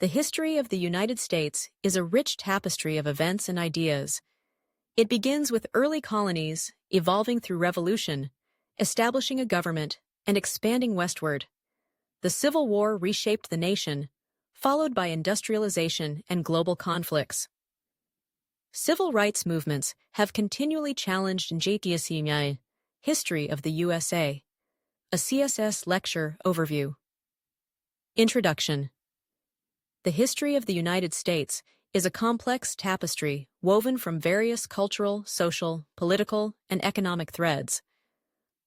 The history of the United States is a rich tapestry of events and ideas. It begins with early colonies, evolving through revolution, establishing a government, and expanding westward. The Civil War reshaped the nation, followed by industrialization and global conflicts. Civil rights movements have continually challenged the history of the USA. A CSS lecture overview. Introduction. The history of the United States is a complex tapestry woven from various cultural, social, political, and economic threads.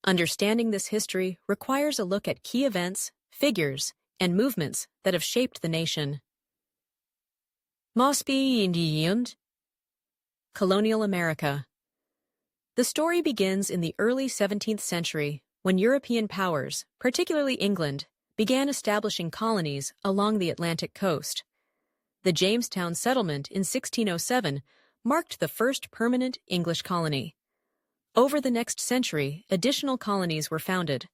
Understanding this history requires a look at key events, figures, and movements that have shaped the nation. Colonial America. The story begins in the early 17th century when European powers, particularly England, began establishing colonies along the Atlantic coast. The Jamestown settlement in 1607 marked the first permanent English colony. Over the next century, additional colonies were founded,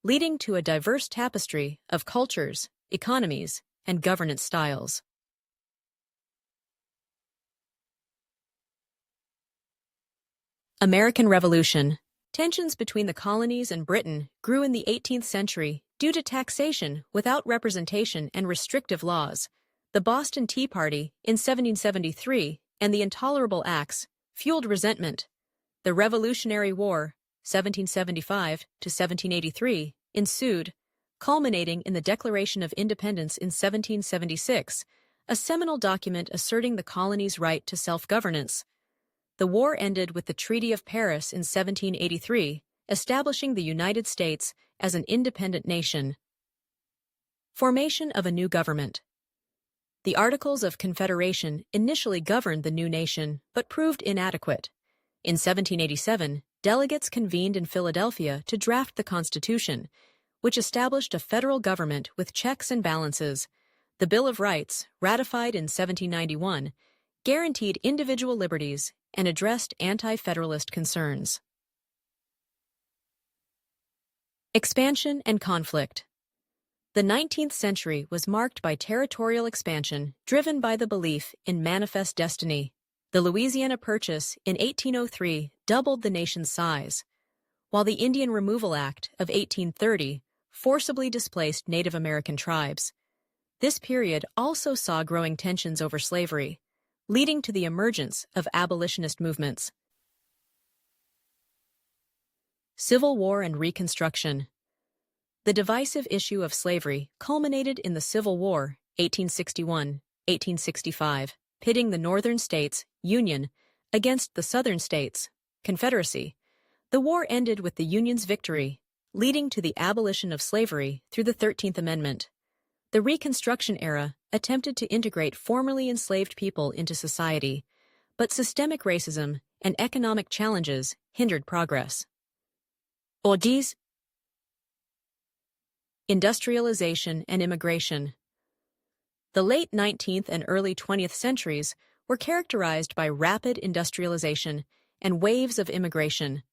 leading to a diverse tapestry of cultures, economies, and governance styles. American Revolution. Tensions between the colonies and Britain grew in the 18th century due to taxation without representation and restrictive laws. The Boston Tea Party in 1773 and the Intolerable Acts fueled resentment. The Revolutionary War, 1775 to 1783, ensued, culminating in the Declaration of Independence in 1776, a seminal document asserting the colony's right to self-governance. The war ended with the Treaty of Paris in 1783, establishing the United States as an independent nation. Formation of a new government. The Articles of Confederation initially governed the new nation, but proved inadequate. In 1787, delegates convened in Philadelphia to draft the Constitution, which established a federal government with checks and balances. The Bill of Rights, ratified in 1791, guaranteed individual liberties and addressed anti-federalist concerns. Expansion and conflict. The 19th century was marked by territorial expansion driven by the belief in manifest destiny. The Louisiana Purchase in 1803 doubled the nation's size, while the Indian Removal Act of 1830 forcibly displaced Native American tribes. This period also saw growing tensions over slavery, leading to the emergence of abolitionist movements. Civil War and Reconstruction. The divisive issue of slavery culminated in the Civil War, 1861-1865, pitting the Northern States, Union, against the Southern States, Confederacy. The war ended with the Union's victory, leading to the abolition of slavery through the 13th Amendment. The Reconstruction era attempted to integrate formerly enslaved people into society, but systemic racism and economic challenges hindered progress. Ortiz. Industrialization and immigration. The late 19th and early 20th centuries were characterized by rapid industrialization and waves of immigration.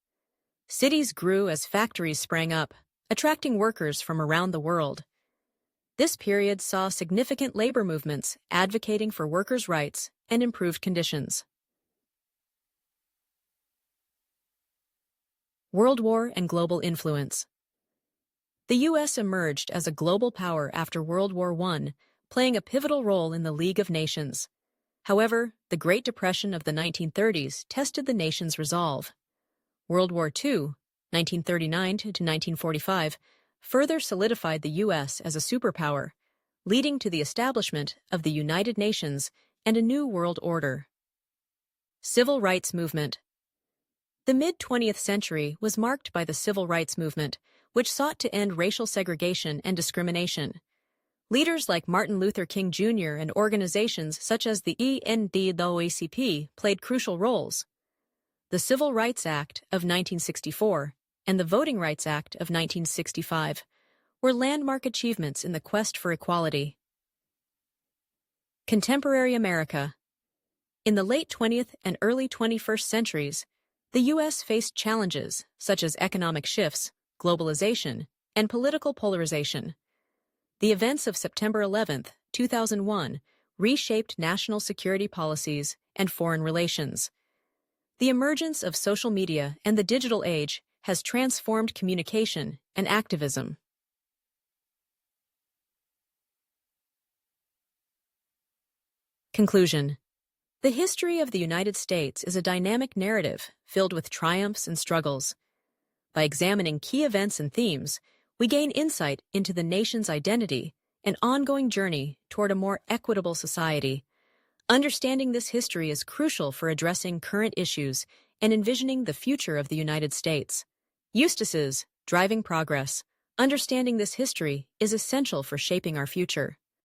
Cities grew as factories sprang up, attracting workers from around the world. This period saw significant labor movements advocating for workers' rights and improved conditions. World War and global influence. The U.S. emerged as a global power after World War I, playing a pivotal role in the League of Nations. However, the Great Depression of the 1930s tested the nation's resolve. World War II, 1939 to 1945, further solidified the U.S. as a superpower, leading to the establishment of the United Nations and a new world order. Civil rights movement. The mid-20th century was marked by the Civil Rights Movement, which sought to end racial segregation and discrimination. Leaders like Martin Luther King Jr. and organizations such as the NAACP played crucial roles. The Civil Rights Act of 1964 and the Voting Rights Act of 1965 were landmark achievements in the quest for equality. Contemporary America. In the late 20th and early 21st centuries, the U.S. faced challenges such as economic shifts, globalization, and political polarization. The events of September 11, 2001, reshaped national security policies and foreign relations. The emergence of social media and the digital age has transformed communication and activism. Conclusion. The history of the United States is a dynamic narrative filled with triumphs and struggles. By examining key events and themes, we gain insight into the nation's identity and ongoing journey toward a more equitable society. Understanding this history is crucial for addressing current issues and envisioning the future of the United States. Eustace's Driving Progress. Understanding this history is essential for shaping our future.